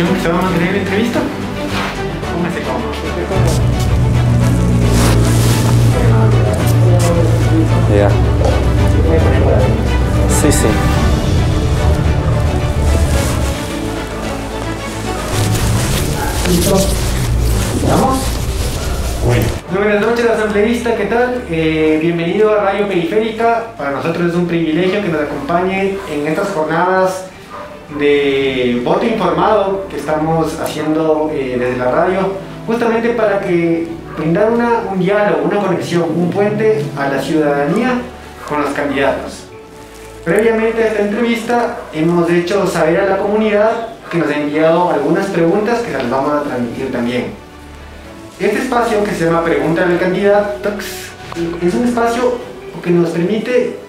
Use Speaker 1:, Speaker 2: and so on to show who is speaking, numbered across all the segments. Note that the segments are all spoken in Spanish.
Speaker 1: condición que se va a mantener la entrevista. Póngase cómodo.
Speaker 2: Ya. Sí, sí.
Speaker 1: ¿Listo? ¿Estamos? Bueno. Muy buenas noches, asambleísta, ¿qué tal? Bienvenido a Radio Periférica. Para nosotros es un privilegio que nos acompañe en estas jornadas de voto informado que estamos haciendo desde la radio, justamente para que brindar un diálogo, una conexión, un puente a la ciudadanía con los candidatos. Previamente a esta entrevista hemos hecho saber a la comunidad que nos ha enviado algunas preguntas que se las vamos a transmitir también. Este espacio, que se llama Pregunta al Candidato, es un espacio que nos permite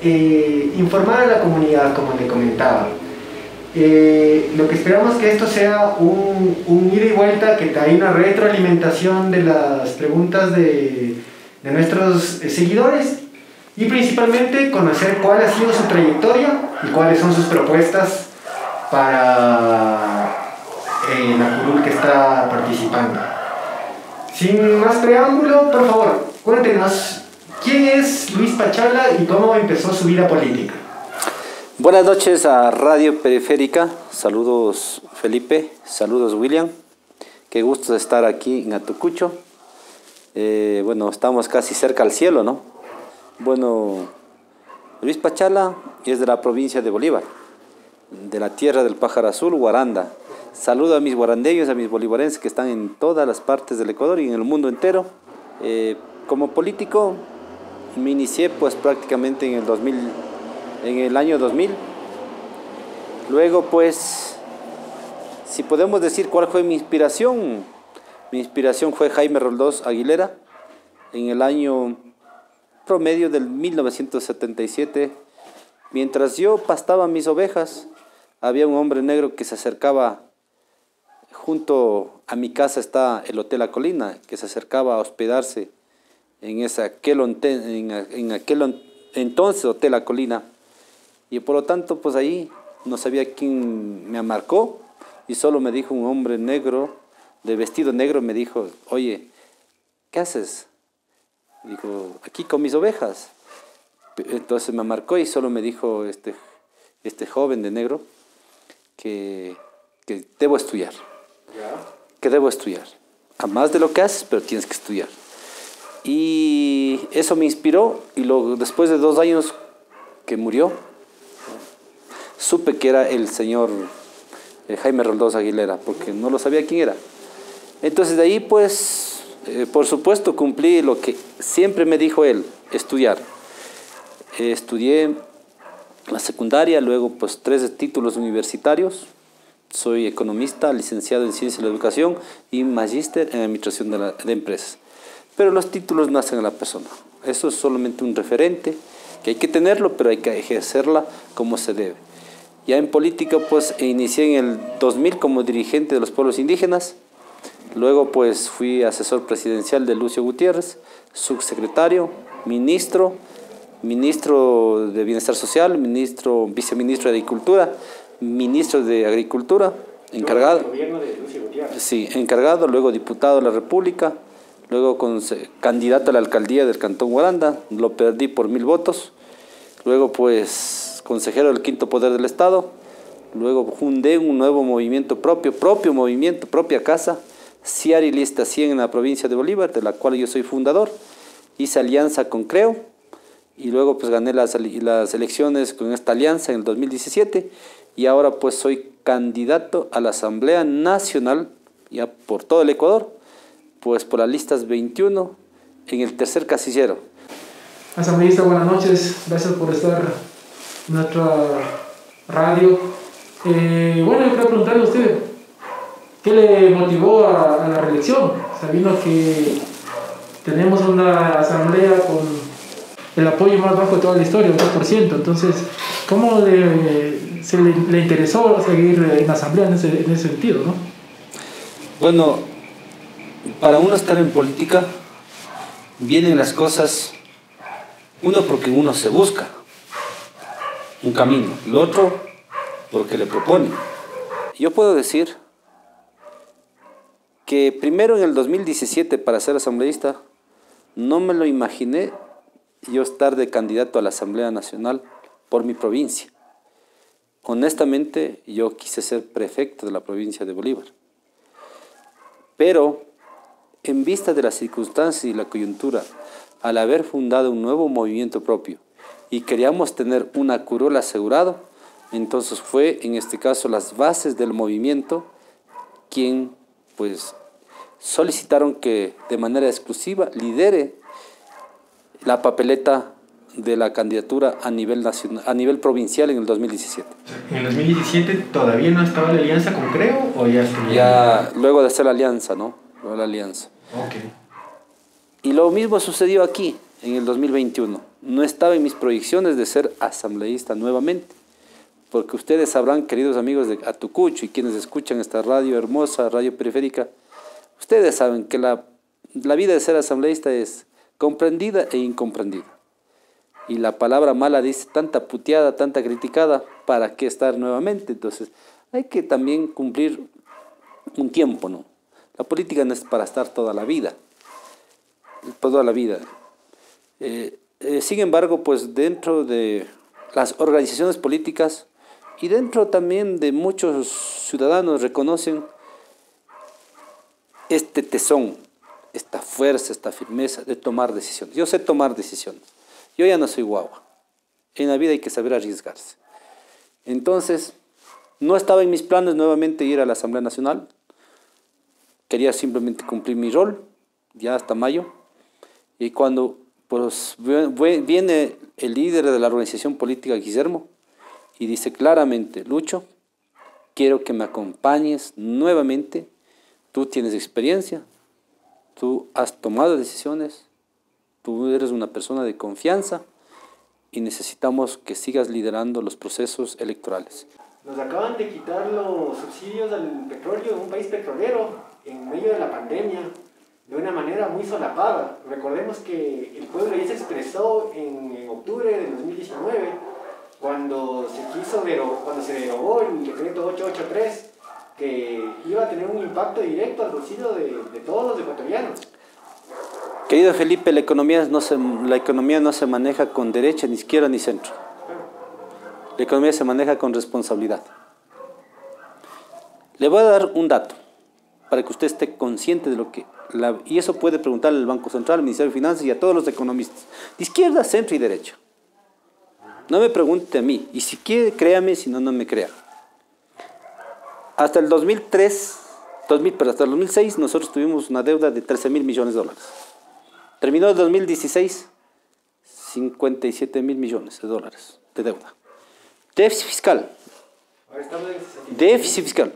Speaker 1: informar a la comunidad, como te comentaba. Lo que esperamos que esto sea un ida y vuelta, que haya una retroalimentación de las preguntas de nuestros seguidores y principalmente conocer cuál ha sido su trayectoria y cuáles son sus propuestas para la curul que está participando. Sin más preámbulo, por favor, cuéntenos quién es Luis Pachala y cómo empezó su vida política.
Speaker 2: Buenas noches a Radio Periférica. Saludos Felipe, saludos William. Qué gusto estar aquí en Atucucho. Bueno, estamos casi cerca al cielo, ¿no? Bueno, Luis Pachala es de la provincia de Bolívar, de la tierra del pájaro azul, Guaranda. Saludo a mis guarandeños, a mis bolivarenses que están en todas las partes del Ecuador y en el mundo entero. Como político me inicié pues prácticamente en el año 2000. Luego pues, si podemos decir cuál fue mi inspiración fue Jaime Roldós Aguilera en el año promedio del 1977. Mientras yo pastaba mis ovejas, había un hombre negro que se acercaba. Junto a mi casa está el Hotel La Colina, que se acercaba a hospedarse en aquel entonces Hotel La Colina. Y por lo tanto, pues ahí no sabía quién me marcó y solo me dijo un hombre negro, de vestido negro, me dijo, oye, ¿qué haces? Digo, aquí con mis ovejas. Entonces me marcó y solo me dijo este joven de negro que debo estudiar. Que debo estudiar. A más de lo que haces, pero tienes que estudiar. Y eso me inspiró y después de 2 años que murió, supe que era el señor Jaime Roldós Aguilera, porque no lo sabía quién era. Entonces de ahí pues, por supuesto, cumplí lo que siempre me dijo él, estudiar. Estudié la secundaria, luego pues 3 títulos universitarios. Soy economista, licenciado en Ciencia de la Educación y magíster en Administración de Empresas. Pero los títulos nacen en la persona. Eso es solamente un referente, que hay que tenerlo, pero hay que ejercerla como se debe. Ya en política, pues, inicié en el 2000 como dirigente de los pueblos indígenas. Luego, pues, fui asesor presidencial de Lucio Gutiérrez, subsecretario, ministro de Bienestar Social, viceministro de Agricultura, ministro de Agricultura, encargado.
Speaker 1: El gobierno de Lucio Gutiérrez.
Speaker 2: Sí, encargado, luego diputado de la República, luego candidato a la alcaldía del Cantón Guaranda, lo perdí por 1000 votos. Luego, pues, consejero del Quinto Poder del Estado. Luego fundé un nuevo movimiento propio movimiento, propia casa, Ciari Lista 100 en la provincia de Bolívar, de la cual yo soy fundador. Hice alianza con Creo y luego pues gané las elecciones con esta alianza en el 2017 y ahora pues soy candidato a la Asamblea Nacional ya por todo el Ecuador, pues por las listas 21 en el tercer casillero.
Speaker 3: Asambleísta, buenas noches, gracias por estar en nuestra radio. Bueno, yo quiero preguntarle a usted, ¿qué le motivó a la reelección? Sabiendo que tenemos una asamblea con el apoyo más bajo de toda la historia, un 2%. Entonces, ¿cómo le interesó seguir en la asamblea en ese sentido, no?
Speaker 2: Bueno, para uno estar en política, vienen las cosas, uno porque uno se busca un camino, el otro porque le propone. Yo puedo decir Que primero en el 2017 para ser asambleísta no me lo imaginé yo estar de candidato a la Asamblea Nacional por mi provincia. Honestamente, yo quise ser prefecto de la provincia de Bolívar. Pero, en vista de las circunstancias y la coyuntura, al haber fundado un nuevo movimiento propio y queríamos tener una curul asegurado, entonces fue, en este caso, las bases del movimiento quien, pues, solicitaron que de manera exclusiva lidere la papeleta de la candidatura a nivel nacional, a nivel provincial en el 2017.
Speaker 1: ¿En el 2017 todavía no estaba la alianza con Creo o ya estaba?
Speaker 2: Ya luego de hacer la alianza, ¿no? Luego la alianza.
Speaker 1: Okay.
Speaker 2: Y lo mismo sucedió aquí, en el 2021. No estaba en mis proyecciones de ser asambleísta nuevamente, porque ustedes sabrán, queridos amigos de Atucucho y quienes escuchan esta radio hermosa, radio periférica, ustedes saben que la vida de ser asambleísta es comprendida e incomprendida. Y la palabra mala dice tanta puteada, tanta criticada, ¿para qué estar nuevamente? Entonces, hay que también cumplir un tiempo, ¿no? La política no es para estar toda la vida. Toda la vida. Sin embargo, pues dentro de las organizaciones políticas y dentro también de muchos ciudadanos reconocen este tesón, esta fuerza, esta firmeza de tomar decisiones. Yo sé tomar decisiones. Yo ya no soy guagua. En la vida hay que saber arriesgarse. Entonces, no estaba en mis planes nuevamente ir a la Asamblea Nacional. Quería simplemente cumplir mi rol, ya hasta mayo. Y cuando pues, viene el líder de la organización política, Guillermo, y dice claramente, Lucho, quiero que me acompañes nuevamente. Tú tienes experiencia, tú has tomado decisiones, tú eres una persona de confianza y necesitamos que sigas liderando los procesos electorales.
Speaker 1: Nos acaban de quitar los subsidios al petróleo de un país petrolero en medio de la pandemia de una manera muy solapada. Recordemos que el pueblo ya se expresó en octubre del 2019 cuando se derogó el decreto 883 que iba a tener un impacto directo al bolsillo de todos los ecuatorianos.
Speaker 2: Querido Felipe, la economía no se maneja con derecha, ni izquierda, ni centro. La economía se maneja con responsabilidad. Le voy a dar un dato para que usted esté consciente de lo que... y eso puede preguntarle al Banco Central, al Ministerio de Finanzas y a todos los economistas. De izquierda, centro y derecha. No me pregunte a mí. Y si quiere, créame, si no, no me crea. Hasta el 2006, nosotros tuvimos una deuda de 13.000 millones de dólares. Terminó el 2016, 57.000 millones de dólares de deuda. Déficit fiscal. Déficit fiscal.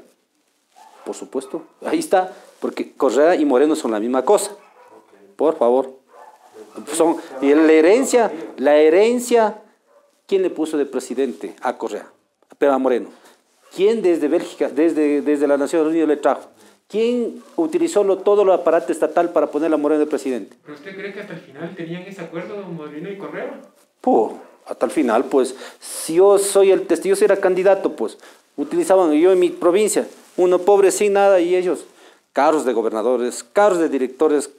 Speaker 2: Por supuesto, ahí está, porque Correa y Moreno son la misma cosa. Por favor. Y la herencia, ¿quién le puso de presidente a Correa? Pero a Moreno. ¿Quién desde Bélgica, desde las Naciones Unidas le trajo? ¿Quién utilizó todo el aparato estatal para poner a Moreno de presidente?
Speaker 1: ¿Pero usted cree que hasta el final tenían ese acuerdo Moreno y Correa?
Speaker 2: Hasta el final, pues, si yo soy el testigo, yo era candidato, pues, utilizaban, yo en mi provincia, uno pobre sin nada y ellos, carros de gobernadores, carros de directores,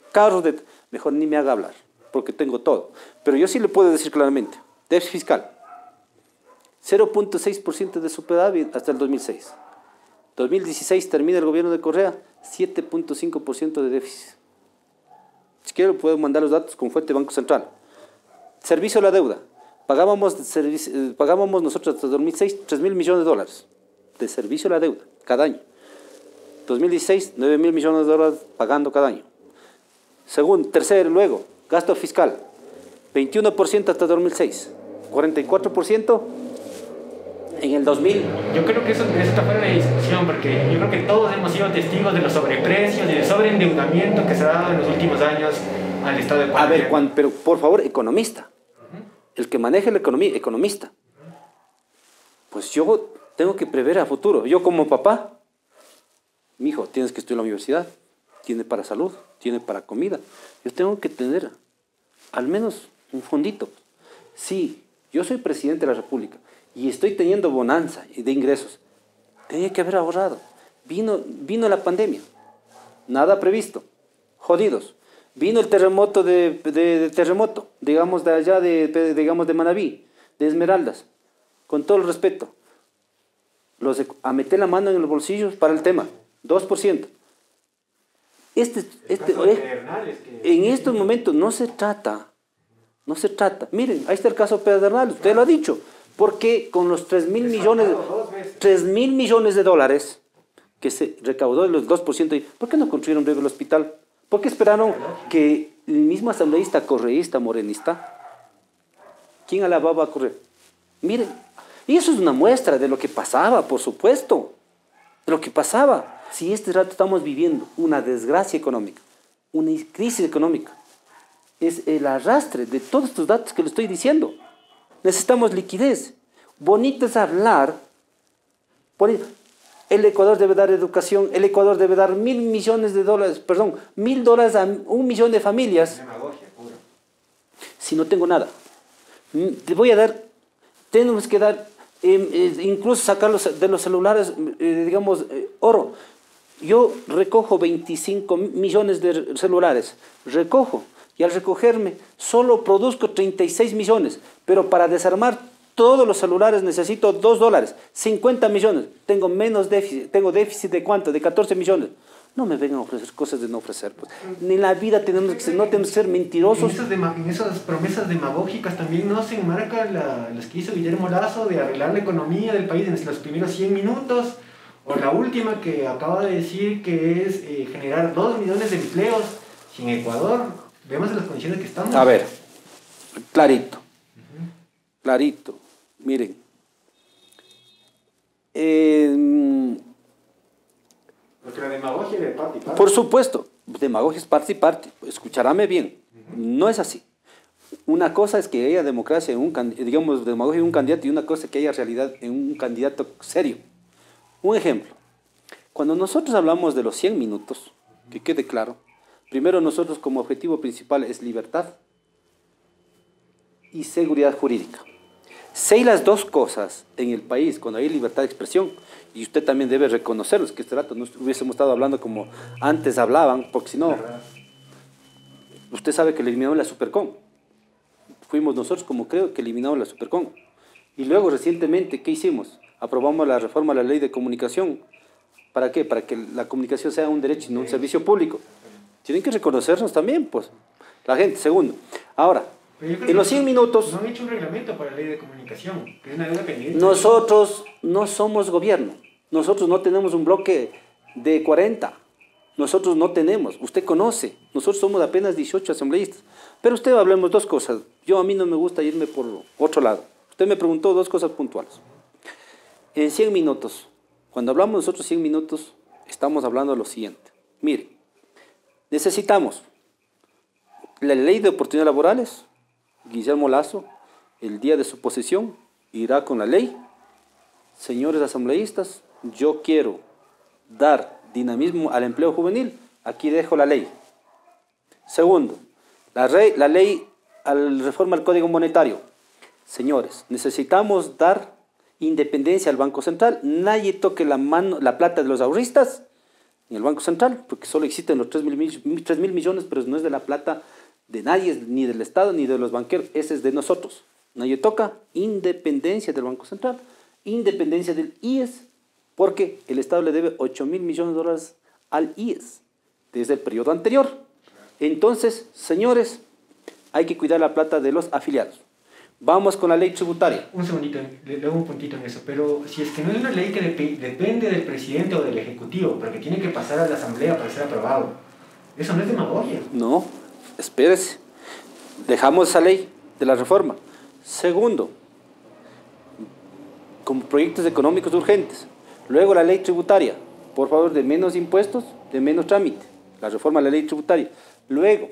Speaker 2: mejor ni me haga hablar, porque tengo todo. Pero yo sí le puedo decir claramente, déficit fiscal, 0.6% de superávit hasta el 2006. 2016 termina el gobierno de Correa, 7.5% de déficit. Si quiero puedo mandar los datos con fuente Banco Central. Servicio a la deuda. Pagábamos nosotros hasta 2006 3.000 millones de dólares de servicio a la deuda cada año. 2016, 9.000 millones de dólares pagando cada año. Tercero, luego, gasto fiscal, 21% hasta 2006, 44% en el 2000.
Speaker 1: Yo creo que eso está fuera de discusión, porque yo creo que todos hemos sido testigos de los sobreprecios y del sobreendeudamiento que se ha dado en los últimos años al Estado de Ecuador.
Speaker 2: A ver, Juan, pero por favor, economista. El que maneja la economía, economista. Pues yo tengo que prever a futuro. Yo como papá, mi hijo, tienes que estudiar en la universidad, tiene para salud, tiene para comida. Yo tengo que tener al menos un fondito. Sí, yo soy presidente de la República y estoy teniendo bonanza de ingresos. Tenía que haber ahorrado. Vino la pandemia. nada previsto, jodidos. Vino el terremoto terremoto, digamos de allá, digamos de Manabí, de Esmeraldas, con todo el respeto. A meter la mano en los bolsillos para el tema, 2%. En estos momentos no se trata. Miren, ahí está el caso Pedernales, usted lo ha dicho. Porque con los 3.000 millones de dólares que se recaudó de los 2%, ¿por qué no construyeron luego el hospital? ¿Por qué esperaron que el mismo asambleísta, correísta, morenista, quién alababa a Correa? Miren, y eso es una muestra de lo que pasaba, por supuesto, de lo que pasaba. Si este rato estamos viviendo una desgracia económica, una crisis económica, es el arrastre de todos estos datos que le estoy diciendo. Necesitamos liquidez. Bonito es hablar. El Ecuador debe dar educación, el Ecuador debe dar $1.000 millones, perdón, $1.000 a 1 millón de familias.
Speaker 1: Demagogia pura.
Speaker 2: Si no tengo nada, te voy a dar, tenemos que dar, incluso sacar de los celulares, digamos, oro. Yo recojo 25 millones de celulares, recojo, y al recogerme solo produzco 36 millones, pero para desarmar todos los celulares necesito $2, 50 millones. Tengo menos déficit, tengo déficit de ¿cuánto? De 14 millones. No me vengan a ofrecer cosas de no ofrecer. Pues. Ni en la vida no tenemos que ser mentirosos.
Speaker 1: En esas promesas demagógicas también no se enmarca las que hizo Guillermo Lasso de arreglar la economía del país en los primeros 100 minutos, o la última que acaba de decir que es generar 2 millones de empleos. Si en Ecuador vemos las condiciones que estamos.
Speaker 2: A ver, clarito. Clarito. Miren,
Speaker 1: porque la demagogia es de parte y parte.
Speaker 2: Por supuesto, demagogia es parte y parte. Escucharáme bien, no es así. Una cosa es que haya democracia digamos, demagogia en un candidato, y una cosa es que haya realidad en un candidato serio. Un ejemplo, cuando nosotros hablamos de los 100 minutos, que quede claro, primero nosotros como objetivo principal es libertad y seguridad jurídica. Si hay las dos cosas en el país, cuando hay libertad de expresión, y usted también debe reconocerlos, que este rato no hubiésemos estado hablando como antes hablaban, porque si no, usted sabe que eliminaron la Supercom. Fuimos nosotros, como creo, que eliminamos la Supercom. Y luego, recientemente, ¿qué hicimos? Aprobamos la reforma a la ley de comunicación. ¿Para qué? Para que la comunicación sea un derecho y no un servicio público. Tienen que reconocernos también, pues, la gente. Segundo, ahora, en los 100 minutos...
Speaker 1: No han hecho un reglamento para la ley de comunicación, que es una deuda pendiente.
Speaker 2: Nosotros no somos gobierno. Nosotros no tenemos un bloque de 40. Nosotros no tenemos. Usted conoce. Nosotros somos apenas 18 asambleístas. Pero usted hablemos dos cosas. A mí no me gusta irme por otro lado. Usted me preguntó dos cosas puntuales. En 100 minutos, cuando hablamos nosotros 100 minutos, estamos hablando de lo siguiente. Mire, necesitamos la ley de oportunidades laborales. Guillermo Lasso, el día de su posesión, irá con la ley. Señores asambleístas, yo quiero dar dinamismo al empleo juvenil. Aquí dejo la ley. Segundo, la ley reforma al Código Monetario. Señores, necesitamos dar independencia al Banco Central. Nadie toque la plata de los ahorristas en el Banco Central, porque solo existen los 3.000 millones, pero no es de la plata de nadie, ni del Estado, ni de los banqueros. Ese es de nosotros. Nadie toca. Independencia del Banco Central, independencia del IES, porque el Estado le debe 8.000 millones de dólares al IES desde el periodo anterior. Entonces, señores, hay que cuidar la plata de los afiliados. Vamos con la ley tributaria.
Speaker 1: Un segundito, le doy un puntito en eso, pero si es que no es una ley que depende del presidente o del ejecutivo, pero que tiene que pasar a la asamblea para ser aprobado, eso no es demagogia.
Speaker 2: No, espérese. Dejamos esa ley de la reforma. Segundo, con proyectos económicos urgentes. Luego la ley tributaria, por favor, de menos impuestos, de menos trámite. La reforma a la ley tributaria. Luego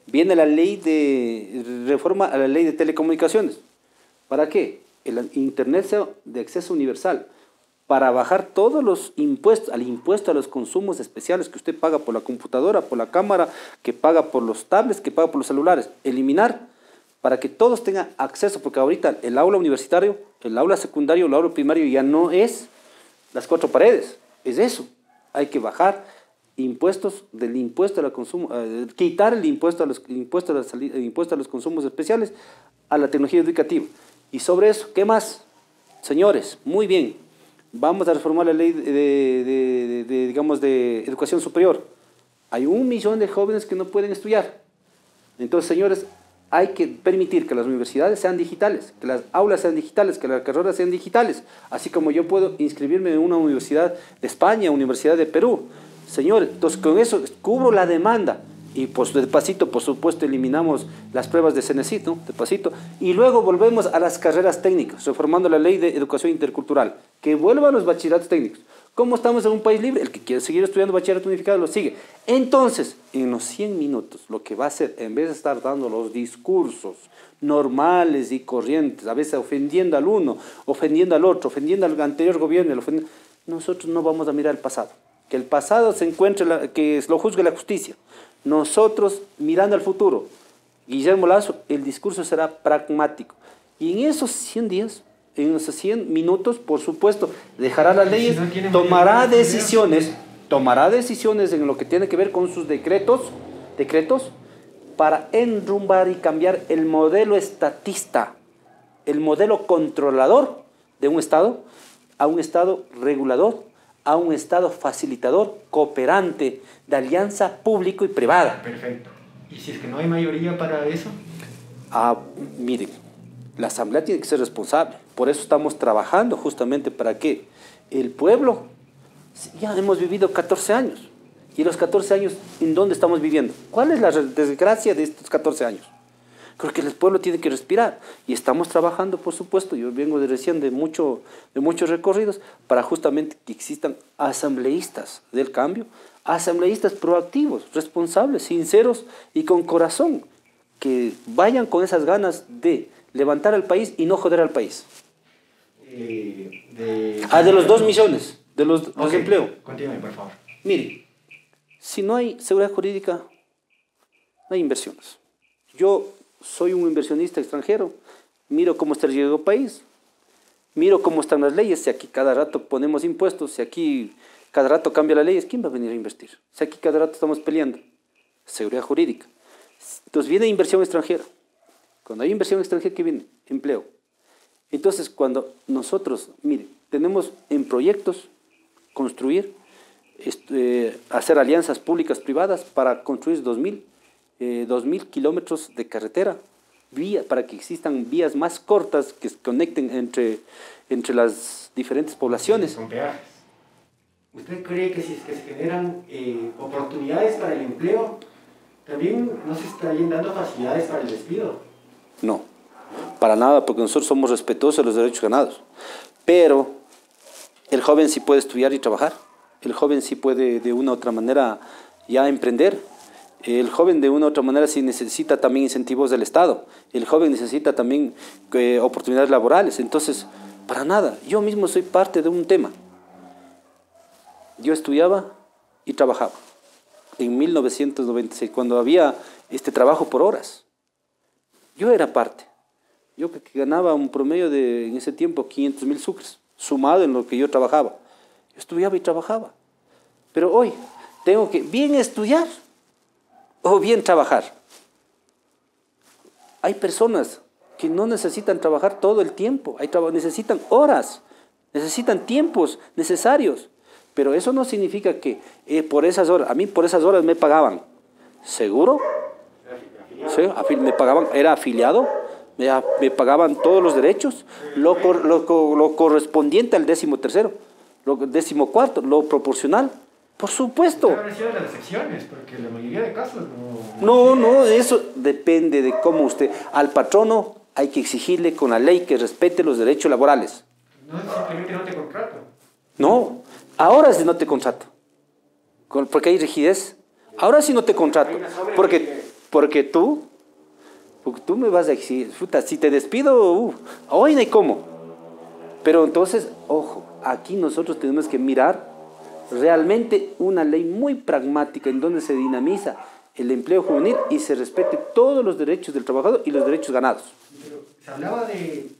Speaker 2: viene la ley de reforma a la ley de telecomunicaciones. ¿Para qué? El Internet sea de acceso universal. Para bajar todos los impuestos, al impuesto a los consumos especiales que usted paga por la computadora, por la cámara, que paga por los tablets, que paga por los celulares. Eliminar para que todos tengan acceso, porque ahorita el aula universitario, el aula secundario, el aula primario ya no es las 4 paredes, es eso. Hay que bajar impuestos del impuesto a la consumo, quitar el impuesto a los consumos especiales a la tecnología educativa. Y sobre eso, ¿qué más? Señores, muy bien, vamos a reformar la ley digamos, de educación superior. Hay 1 millón de jóvenes que no pueden estudiar. Entonces, señores, hay que permitir que las universidades sean digitales, que las aulas sean digitales, que las carreras sean digitales, así como yo puedo inscribirme en una universidad de España, universidad de Perú. Señores, entonces con eso cubro la demanda y pues despacito, por supuesto, eliminamos las pruebas de CENESID, ¿no? Despacito, y luego volvemos a las carreras técnicas, reformando la ley de educación intercultural, que vuelva a los bachilleratos técnicos. Como estamos en un país libre, el que quiere seguir estudiando bachillerato unificado lo sigue. Entonces, en los 100 minutos, lo que va a hacer, en vez de estar dando los discursos normales y corrientes, a veces ofendiendo al uno, ofendiendo al otro, ofendiendo al anterior gobierno, nosotros no vamos a mirar el pasado. Que el pasado se encuentre, que lo juzgue la justicia. Nosotros, mirando al futuro, Guillermo Lazo, el discurso será pragmático. Y en esos 100 días, en esos 100 minutos, por supuesto, dejará las leyes, tomará decisiones en lo que tiene que ver con sus decretos para enrumbar y cambiar el modelo estatista, el modelo controlador de un Estado, a un Estado regulador, a un Estado facilitador, cooperante, de alianza público y privada.
Speaker 1: Perfecto. ¿Y si es que no hay mayoría para eso?
Speaker 2: Miren, la Asamblea tiene que ser responsable. Por eso estamos trabajando justamente para que el pueblo, ya hemos vivido 14 años. ¿Y los 14 años en dónde estamos viviendo? ¿Cuál es la desgracia de estos 14 años? Creo que el pueblo tiene que respirar. Y estamos trabajando, por supuesto, yo vengo de muchos recorridos, para justamente que existan asambleístas del cambio, asambleístas proactivos, responsables, sinceros y con corazón, que vayan con esas ganas de levantar al país y no joder al país. De los 2 millones de los empleos.
Speaker 1: Continúe, por favor.
Speaker 2: Mire, si no hay seguridad jurídica, no hay inversiones. Yo soy un inversionista extranjero, miro cómo está el riesgo del país, miro cómo están las leyes, si aquí cada rato ponemos impuestos, si aquí cada rato cambia las leyes, ¿quién va a venir a invertir? Si aquí cada rato estamos peleando, seguridad jurídica. Entonces viene inversión extranjera. Cuando hay inversión extranjera, ¿qué viene? Empleo. Entonces, cuando nosotros, mire, tenemos en proyectos construir, hacer alianzas públicas privadas para construir 2.000 kilómetros de carretera, para que existan vías más cortas que se conecten entre las diferentes poblaciones.
Speaker 1: Con peajes. ¿Usted cree que si es que se generan oportunidades para el empleo, también no se estarían dando facilidades para el despido?
Speaker 2: No, para nada, porque nosotros somos respetuosos de los derechos ganados. Pero el joven sí puede estudiar y trabajar. El joven sí puede de una u otra manera ya emprender. El joven de una u otra manera sí necesita también incentivos del Estado. El joven necesita también oportunidades laborales. Entonces, para nada. Yo mismo soy parte de un tema. Yo estudiaba y trabajaba. En 1996, cuando había este trabajo por horas. Yo era parte. Yo que ganaba un promedio de, en ese tiempo, 500.000 sucres, sumado en lo que yo trabajaba. Yo estudiaba y trabajaba. Pero hoy tengo que bien estudiar o bien trabajar. Hay personas que no necesitan trabajar todo el tiempo, necesitan horas, necesitan tiempos necesarios. Pero eso no significa que por esas horas, a mí por esas horas me pagaban. ¿Seguro? ¿Sí? Me pagaban, era afiliado, me pagaban todos los derechos, lo correspondiente al 13º, lo 14º, lo proporcional. Por supuesto.
Speaker 1: Pero han sido las excepciones, porque la mayoría de casos no...
Speaker 2: No, eso depende de cómo usted... Al patrono hay que exigirle con la ley que respete los derechos laborales.
Speaker 1: No, simplemente no te contrato.
Speaker 2: No, ahora sí no te contrato. Porque hay rigidez. Ahora sí no te contrato. Porque tú me vas a exigir. Si te despido, hoy no hay cómo. Pero entonces, ojo, aquí nosotros tenemos que mirar realmente una ley muy pragmática en donde se dinamiza el empleo juvenil y se respete todos los derechos del trabajador y los derechos ganados.
Speaker 1: Pero se hablaba de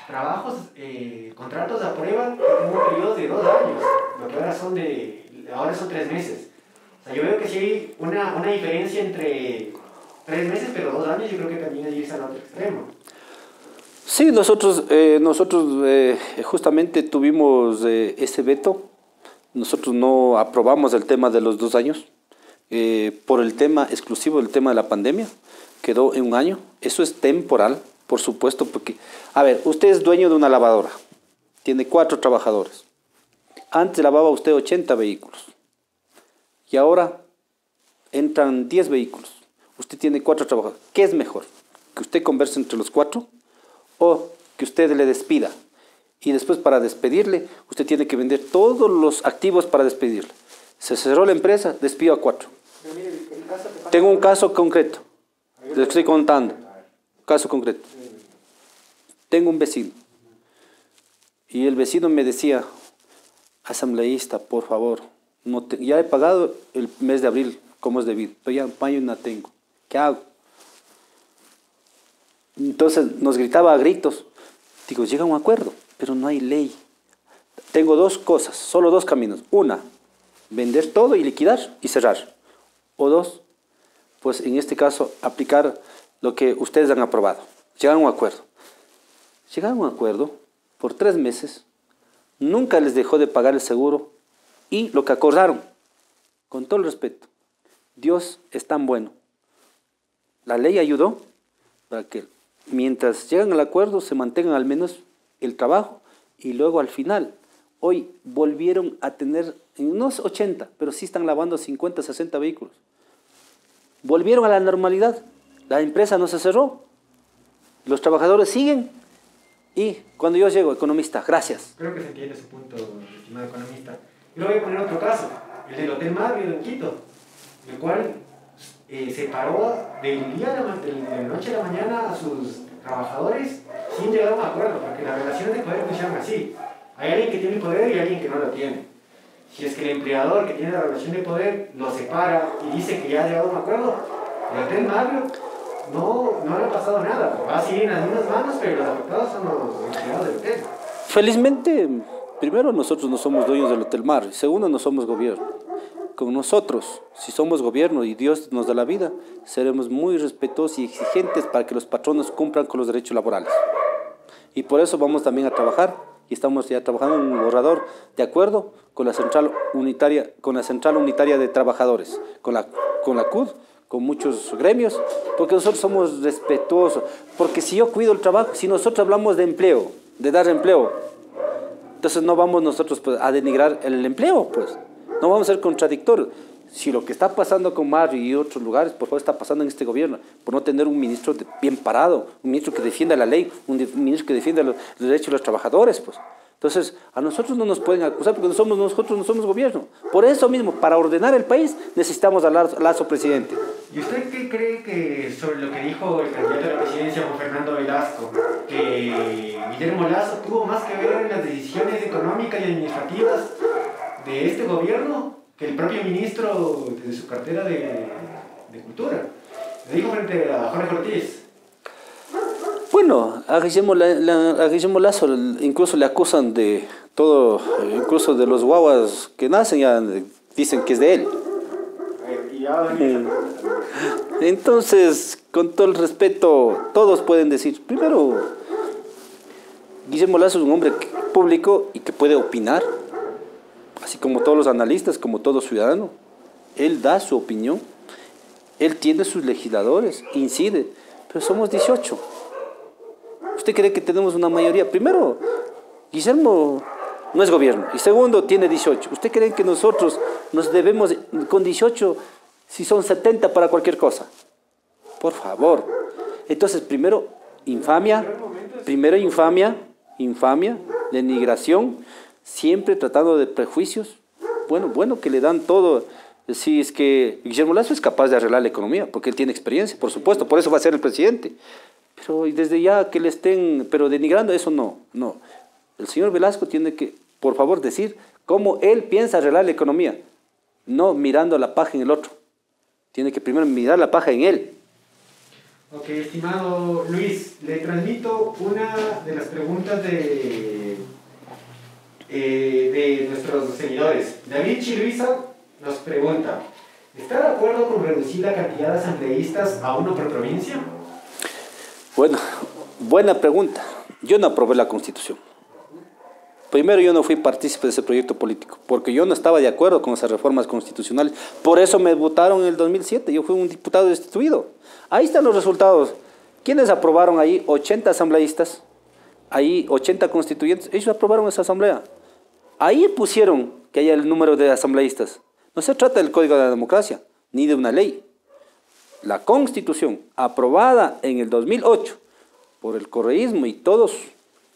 Speaker 1: trabajos, contratos a prueba en un periodo de 2 años, lo que ahora son de ahora son 3 meses. O sea, yo veo que sí hay una diferencia entre 3 meses, pero 2 años yo creo que también es irse al otro extremo.
Speaker 2: Sí, nosotros justamente tuvimos ese veto. Nosotros no aprobamos el tema de los 2 años por el tema exclusivo del tema de la pandemia. Quedó en 1 año. Eso es temporal, por supuesto, porque, a ver, usted es dueño de una lavadora, tiene 4 trabajadores. Antes lavaba usted 80 vehículos y ahora entran 10 vehículos. Usted tiene 4 trabajadores. ¿Qué es mejor? ¿Que usted converse entre los 4 o que usted le despida? Y después, para despedirle, usted tiene que vender todos los activos para despedirle. Se cerró la empresa, despido a 4. Tengo un caso concreto. Les estoy contando. Caso concreto. Tengo un vecino. Y el vecino me decía, asambleísta, por favor, ya he pagado el mes de abril como es debido, pero ya mayo no tengo. ¿Qué hago? Entonces nos gritaba a gritos. Digo, llega a un acuerdo, pero no hay ley. Tengo 2 cosas, solo 2 caminos. Una, vender todo y liquidar y cerrar. O 2, pues en este caso aplicar lo que ustedes han aprobado. Llegar a un acuerdo. Llegaron a un acuerdo por 3 meses. Nunca les dejó de pagar el seguro y lo que acordaron, con todo el respeto, Dios es tan bueno. La ley ayudó para que mientras llegan al acuerdo se mantengan al menos el trabajo y luego al final, hoy volvieron a tener, unos 80, pero sí están lavando 50, 60 vehículos. Volvieron a la normalidad, la empresa no se cerró, los trabajadores siguen. Y cuando yo llego, economista, gracias.
Speaker 1: Creo que se entiende su punto, estimado economista. Y luego voy a poner otro caso, el del Hotel Marriott en Quito, el cual se paró de la noche a la mañana a sus trabajadores sin llegar a un acuerdo, porque las relaciones de poder funcionan así. Hay alguien que tiene poder y alguien que no lo tiene. Si es que el empleador que tiene la relación de poder lo separa y dice que ya ha llegado a un acuerdo, el Hotel Marriott no le ha pasado nada. Va a seguir en las mismas manos, pero los afectados son los empleados del hotel.
Speaker 2: Felizmente, primero, nosotros no somos dueños del Hotel Mar. Segundo, no somos gobierno. Con nosotros, si somos gobierno y Dios nos da la vida, seremos muy respetuosos y exigentes para que los patronos cumplan con los derechos laborales. Y por eso vamos también a trabajar, y estamos ya trabajando en un borrador de acuerdo con la Central Unitaria de Trabajadores, con la CUD, con muchos gremios, porque nosotros somos respetuosos. Porque si yo cuido el trabajo, si nosotros hablamos de empleo, de dar empleo, entonces no vamos nosotros pues, a denigrar el empleo, pues. No vamos a ser contradictorios. Si lo que está pasando con Mario y otros lugares, por favor, está pasando en este gobierno, por no tener un ministro bien parado, un ministro que defienda la ley, un ministro que defienda los derechos de los trabajadores, pues. Entonces, a nosotros no nos pueden acusar porque nosotros no somos gobierno. Por eso mismo, para ordenar el país, necesitamos al Lazo presidente.
Speaker 1: ¿Y usted qué cree que sobre lo que dijo el candidato a la presidencia, Juan Fernando Velasco, que Guillermo Lazo tuvo más que ver en las decisiones económicas y administrativas de este gobierno que el propio ministro de su cartera de Cultura? Le dijo frente a Jorge Ortiz.
Speaker 2: Bueno, a Guillermo Lazo incluso le acusan de todo, incluso de los guaguas que nacen, ya dicen que es de él. Entonces, con todo el respeto, todos pueden decir, primero, Guillermo Lazo es un hombre público y que puede opinar, así como todos los analistas, como todo ciudadano. Él da su opinión, él tiene sus legisladores, incide, pero somos 18. ¿Usted cree que tenemos una mayoría? Primero, Guillermo no es gobierno. Y segundo, tiene 18. ¿Usted cree que nosotros nos debemos con 18 si son 70 para cualquier cosa? Por favor. Entonces, primero, infamia, denigración, siempre tratando de prejuicios. Bueno, que le dan todo. Si es que Guillermo Lazo es capaz de arreglar la economía, porque él tiene experiencia, por supuesto, por eso va a ser el presidente. Pero desde ya que le estén, pero denigrando, eso no. El señor Velasco tiene que, por favor, decir cómo él piensa arreglar la economía, no mirando la paja en el otro. Tiene que primero mirar la paja en él.
Speaker 1: Ok, estimado Luis, le transmito una de las preguntas de de nuestros seguidores. David Chiluisa nos pregunta, ¿está de acuerdo con reducir la cantidad de asambleístas a uno por provincia?
Speaker 2: Bueno, buena pregunta. Yo no aprobé la Constitución. Primero, yo no fui partícipe de ese proyecto político, porque yo no estaba de acuerdo con esas reformas constitucionales. Por eso me votaron en el 2007. Yo fui un diputado destituido. Ahí están los resultados. ¿Quiénes aprobaron ahí? 80 asambleístas, ahí 80 constituyentes. Ellos aprobaron esa asamblea. Ahí pusieron que haya el número de asambleístas. No se trata del Código de la Democracia, ni de una ley. La Constitución, aprobada en el 2008 por el correísmo y todos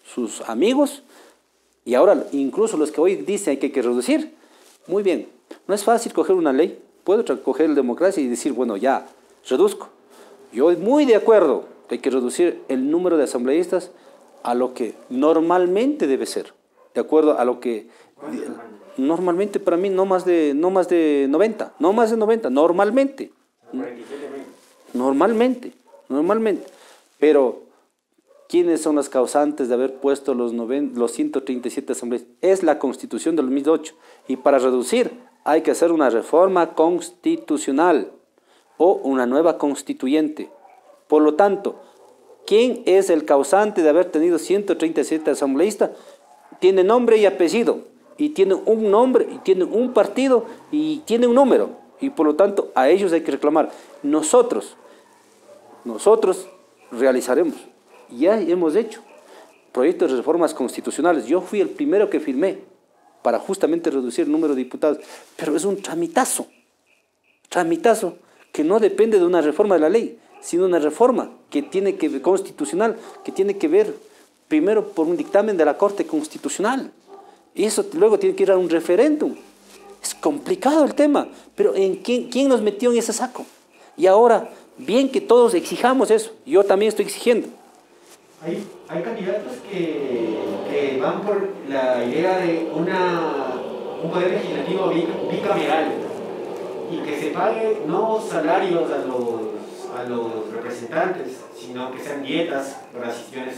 Speaker 2: sus amigos, y ahora incluso los que hoy dicen que hay que reducir, muy bien, no es fácil coger una ley, puedo coger la democracia y decir, bueno, ya, reduzco. Yo muy de acuerdo que hay que reducir el número de asambleístas a lo que normalmente debe ser, de acuerdo a lo que normalmente para mí no más de 90, normalmente. Normalmente. Pero, ¿quiénes son los causantes de haber puesto los 137 asambleas? Es la Constitución del 2008. Y para reducir hay que hacer una reforma constitucional o una nueva constituyente. Por lo tanto, ¿quién es el causante de haber tenido 137 asambleístas? Tiene nombre y apellido, y tiene un nombre, y tiene un partido, y tiene un número. Y por lo tanto, a ellos hay que reclamar. Nosotros realizaremos, ya hemos hecho proyectos de reformas constitucionales. Yo fui el primero que firmé para justamente reducir el número de diputados, pero es un tramitazo que no depende de una reforma de la ley, sino una reforma que tiene que ver constitucional, que tiene que ver primero por un dictamen de la Corte Constitucional. Y eso luego tiene que ir a un referéndum. Es complicado el tema, pero ¿quién nos metió en ese saco? Y ahora, bien que todos exijamos eso, yo también estoy exigiendo.
Speaker 1: Hay candidatos que van por la idea de un poder legislativo bicameral y que se pague no salarios a los representantes, sino que sean dietas por asistidas.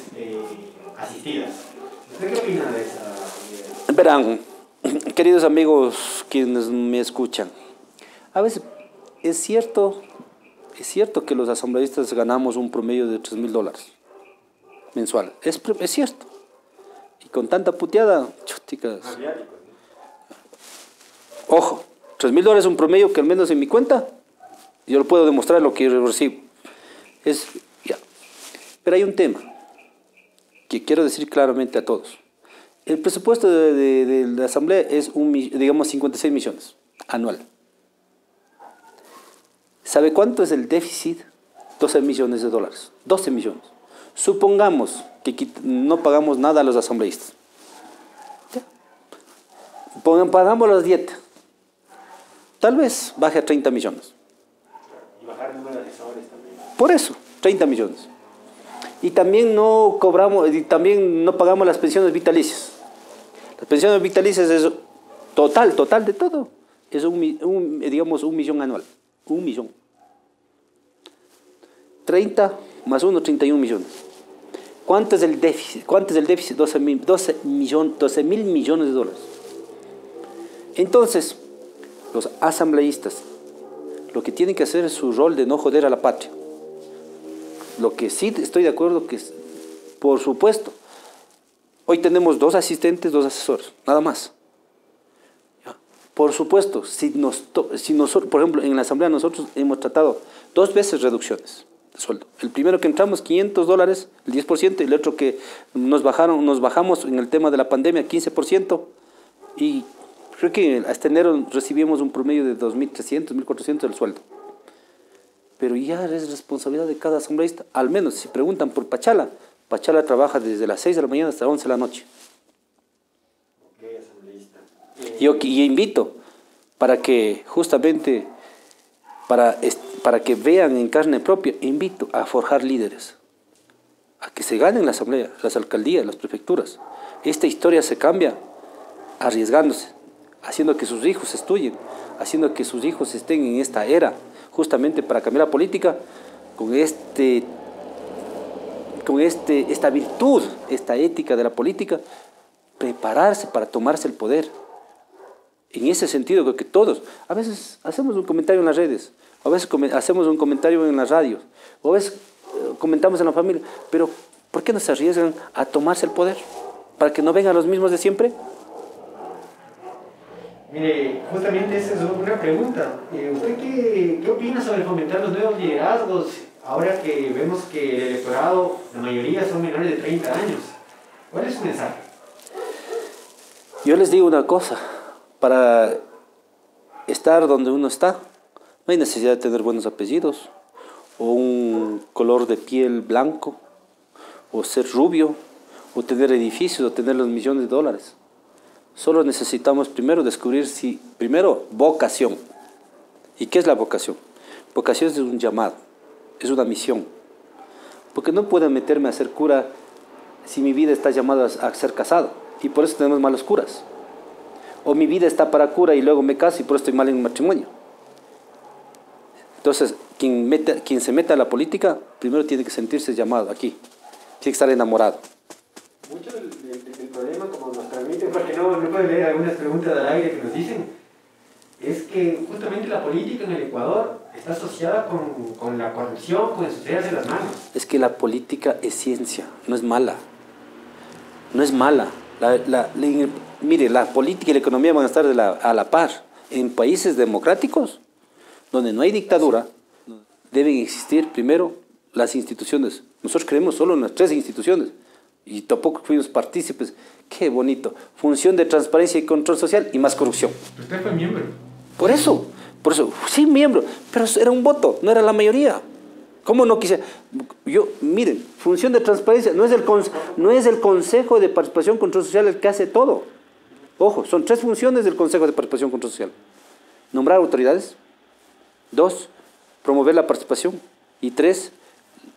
Speaker 1: ¿Usted qué opina de esa idea?
Speaker 2: Verán, queridos amigos quienes me escuchan, a veces es cierto que los asambleístas ganamos un promedio de $3,000 mensual, es cierto, y con tanta puteada, chuticas. Ojo, $3,000 es un promedio que al menos en mi cuenta, yo lo puedo demostrar lo que yo recibo, pero hay un tema que quiero decir claramente a todos. El presupuesto de la Asamblea es, digamos, 56 millones anual. ¿Sabe cuánto es el déficit? $12 millones. 12 millones. Supongamos que no pagamos nada a los asambleístas. Pagamos las dietas. Tal vez baje a 30 millones.
Speaker 1: Y bajar el número de asesores también.
Speaker 2: Por eso, 30 millones. Y también no pagamos las pensiones vitalicias. Las pensiones vitalicias es total de todo. Es digamos, 1 millón anual. 1 millón. 30 más 1, 31 millones. ¿Cuánto es el déficit? 12 mil millones de dólares. Entonces, los asambleístas lo que tienen que hacer es su rol de no joder a la patria. Lo que sí estoy de acuerdo que es, por supuesto, hoy tenemos 2 asistentes, 2 asesores, nada más. ¿Ya? Por supuesto, si nosotros, por ejemplo, en la Asamblea nosotros hemos tratado 2 veces reducciones de sueldo. El primero que entramos, $500, el 10%, y el otro que nos bajamos en el tema de la pandemia, 15%, y creo que hasta enero recibimos un promedio de 2.300, 1.400 del sueldo. Pero ya es responsabilidad de cada asambleísta. Al menos, si preguntan por Pachala, Pachala trabaja desde las 6 de la mañana hasta las 11 de la noche. Yo invito para que justamente, para que vean en carne propia, invito a forjar líderes, a que se ganen la asamblea, las alcaldías, las prefecturas. Esta historia se cambia arriesgándose, haciendo que sus hijos estudien, haciendo que sus hijos estén en esta era, justamente para cambiar la política con esta virtud, esta ética de la política, prepararse para tomarse el poder. En ese sentido, creo que todos, a veces hacemos un comentario en las redes, a veces hacemos un comentario en las radios, o a veces comentamos en la familia, pero ¿por qué no se arriesgan a tomarse el poder? ¿Para que no vengan los mismos de siempre?
Speaker 1: Mire, justamente esa es una pregunta. ¿Usted qué opina sobre fomentar los nuevos liderazgos ahora que vemos que el electorado, la mayoría son menores de 30 años? ¿Cuál es su mensaje?
Speaker 2: Yo les digo una cosa, para estar donde uno está, no hay necesidad de tener buenos apellidos, o un color de piel blanco, o ser rubio, o tener edificios, o tener los millones de dólares. Solo necesitamos primero descubrir primero, vocación. ¿Y qué es la vocación? Vocación es un llamado, es una misión. Porque no puedo meterme a ser cura si mi vida está llamada a ser casado, y por eso tenemos malos curas. O mi vida está para cura y luego me caso y por eso estoy mal en un matrimonio. Entonces, quien se meta a la política, primero tiene que sentirse llamado aquí. Tiene que estar enamorado.
Speaker 1: Mucho del problema, como nos transmiten, porque no puedo leer algunas preguntas al aire que nos dicen, es que justamente la política en el Ecuador está asociada con la corrupción, con ensuciarse las manos.
Speaker 2: Es que la política es ciencia, no es mala. No es mala. Mire, la política y la economía van a estar a la par. En países democráticos, donde no hay dictadura, deben existir primero las instituciones. Nosotros creemos solo en las 3 instituciones y tampoco fuimos partícipes. Qué bonito. Función de transparencia y control social y más corrupción.
Speaker 1: Usted fue miembro.
Speaker 2: Por eso, sí, miembro, pero era un voto, no era la mayoría. ¿Cómo no quise? Miren, función de transparencia, no es el Consejo de Participación y Control Social el que hace todo. Ojo, son 3 funciones del Consejo de Participación y Control Social. Nombrar autoridades. 2, promover la participación. Y 3,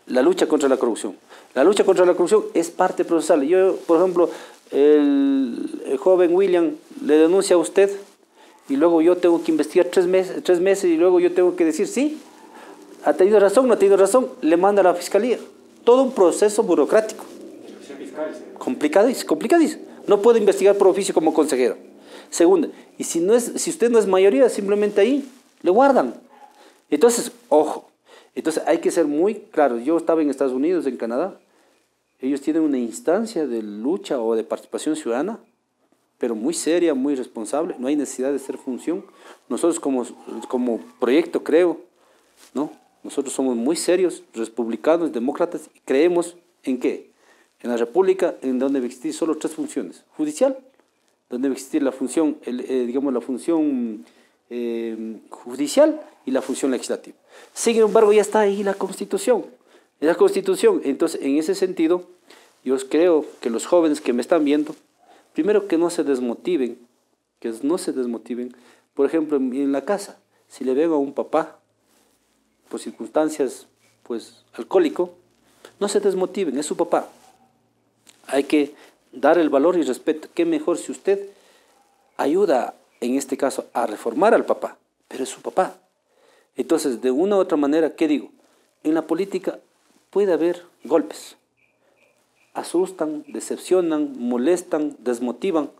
Speaker 2: la lucha contra la corrupción. La lucha contra la corrupción es parte procesal. Yo, por ejemplo, el joven William le denuncia a usted y luego yo tengo que investigar 3 meses y luego yo tengo que decir sí. ¿Ha tenido razón? ¿No ha tenido razón? Le manda a la fiscalía. Todo un proceso burocrático. Complicadísimo. No puede investigar por oficio como consejero. Segundo, y si usted no es mayoría, simplemente ahí le guardan. Entonces, ojo. Entonces hay que ser muy claros. Yo estaba en Estados Unidos, en Canadá. Ellos tienen una instancia de lucha o de participación ciudadana, pero muy seria, muy responsable. No hay necesidad de ser función. Nosotros como proyecto, creo, ¿no? Nosotros somos muy serios, republicanos, demócratas, y creemos ¿en qué? En la República, en donde debe existir solo 3 funciones. Judicial, donde debe existir la función, la función judicial y la función legislativa. Sin embargo, ya está ahí la Constitución. Entonces, en ese sentido, yo creo que los jóvenes que me están viendo, primero que no se desmotiven, Por ejemplo, en la casa, si le veo a un papá, por circunstancias, alcohólico, no se desmotiven, es su papá. Hay que dar el valor y respeto. Qué mejor si usted ayuda, en este caso, a reformar al papá, pero es su papá. Entonces, de una u otra manera, ¿qué digo? En la política puede haber golpes. Asustan, decepcionan, molestan, desmotivan,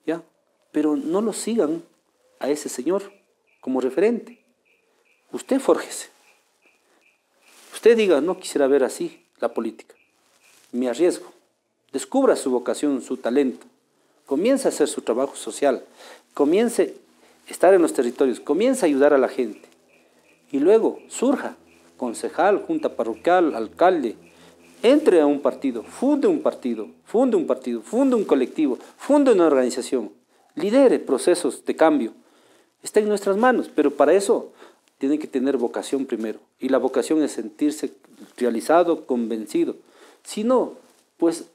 Speaker 2: ¿ya? Pero no lo sigan a ese señor como referente. Usted fórjese. Usted diga, no quisiera ver así la política. Me arriesgo. Descubra su vocación, su talento. Comience a hacer su trabajo social. Comience a estar en los territorios. Comience a ayudar a la gente. Y luego surja, concejal, junta parroquial, alcalde. Entre a un partido, funde un colectivo, funde una organización. Lidere procesos de cambio. Está en nuestras manos, pero para eso tiene que tener vocación primero. Y la vocación es sentirse realizado, convencido. Si no, pues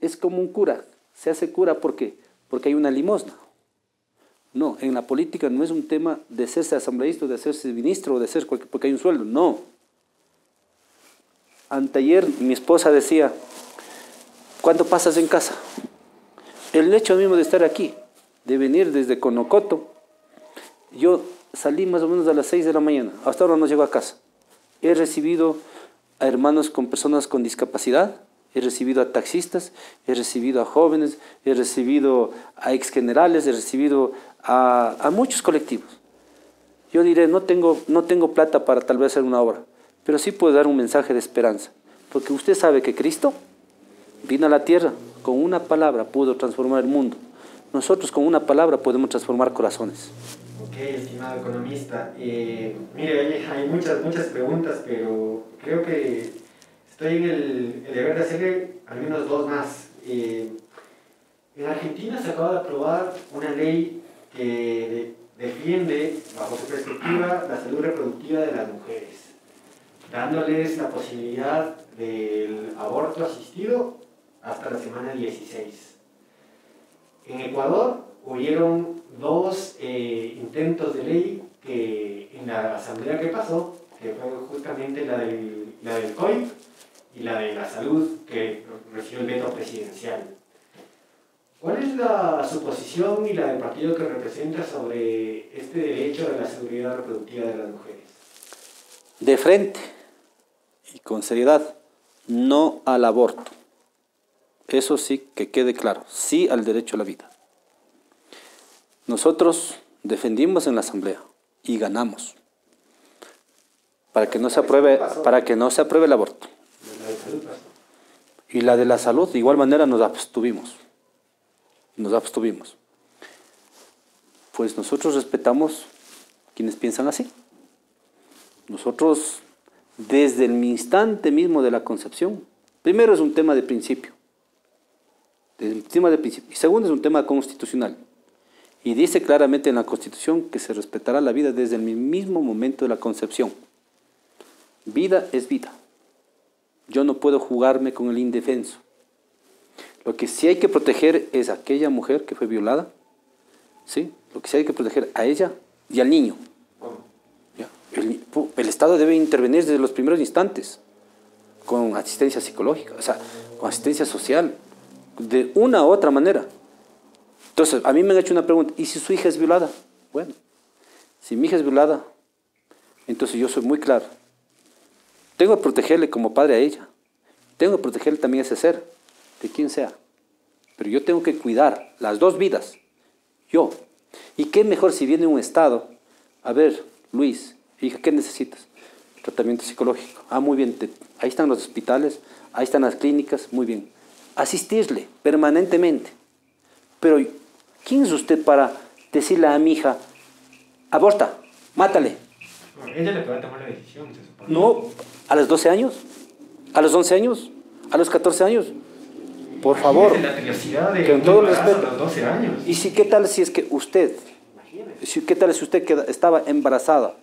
Speaker 2: es como un cura. Se hace cura ¿por qué? Porque hay una limosna. No, en la política no es un tema de hacerse asambleísta, de hacerse ministro o de ser porque hay un sueldo. No. Anteayer mi esposa decía, ¿cuánto pasas en casa? El hecho mismo de estar aquí, de venir desde Conocoto, yo salí más o menos a las 6 de la mañana, hasta ahora no llego a casa. He recibido a hermanos con personas con discapacidad, he recibido a taxistas, he recibido a jóvenes, he recibido a exgenerales, he recibido a muchos colectivos. Yo diré, no tengo plata para tal vez hacer una obra, pero sí puedo dar un mensaje de esperanza, porque usted sabe que Cristo vino a la tierra, con una palabra pudo transformar el mundo. Nosotros con una palabra podemos transformar corazones.
Speaker 1: Ok, estimado economista. Mire, hay muchas preguntas, pero creo que estoy en el deber de hacerle al menos dos más. En Argentina se acaba de aprobar una ley que defiende, bajo su perspectiva, la salud reproductiva de las mujeres, dándoles la posibilidad del aborto asistido hasta la semana 16. En Ecuador hubieron dos intentos de ley que en la asamblea que pasó, que fue justamente la del COIP y la de la salud, que recibió el veto presidencial. ¿Cuál es su posición y la del partido que representa sobre este derecho a la seguridad reproductiva de las mujeres?
Speaker 2: De frente y con seriedad, no al aborto. Eso sí que quede claro, sí al derecho a la vida. Nosotros defendimos en la asamblea y ganamos para que no se apruebe el aborto. Y la de la salud, de igual manera nos abstuvimos. Pues nosotros respetamos quienes piensan así. Nosotros, desde el instante mismo de la concepción, primero es un tema de principio. Y segundo es un tema constitucional. Y dice claramente en la Constitución que se respetará la vida desde el mismo momento de la concepción. Vida es vida. Yo no puedo jugarme con el indefenso. Lo que sí hay que proteger es a aquella mujer que fue violada, ¿sí? Lo que sí hay que proteger a ella y al niño. ¿Ya? El Estado debe intervenir desde los primeros instantes con asistencia psicológica, o sea, con asistencia social, de una u otra manera. Entonces, a mí me han hecho una pregunta, ¿y si su hija es violada? Bueno, si mi hija es violada, entonces yo soy muy claro. Tengo que protegerle como padre a ella. Tengo que protegerle también a ese ser, de quien sea. Pero yo tengo que cuidar las dos vidas. Yo. ¿Y qué mejor si viene un Estado? A ver, Luis, hija, ¿qué necesitas? Tratamiento psicológico. Ah, muy bien. Ahí están los hospitales, ahí están las clínicas, muy bien. Asistirle permanentemente. Pero, ¿quién es usted para decirle a mi hija, aborta, mátale?
Speaker 1: Ella le puede tomar la decisión, se supone.
Speaker 2: No, a los 12 años, a los 11 años, a los 14 años. Por favor,
Speaker 1: la curiosidad de
Speaker 2: con todo el respeto.
Speaker 1: A los 12 años.
Speaker 2: ¿Y si qué tal si es que usted, qué tal si usted estaba embarazada,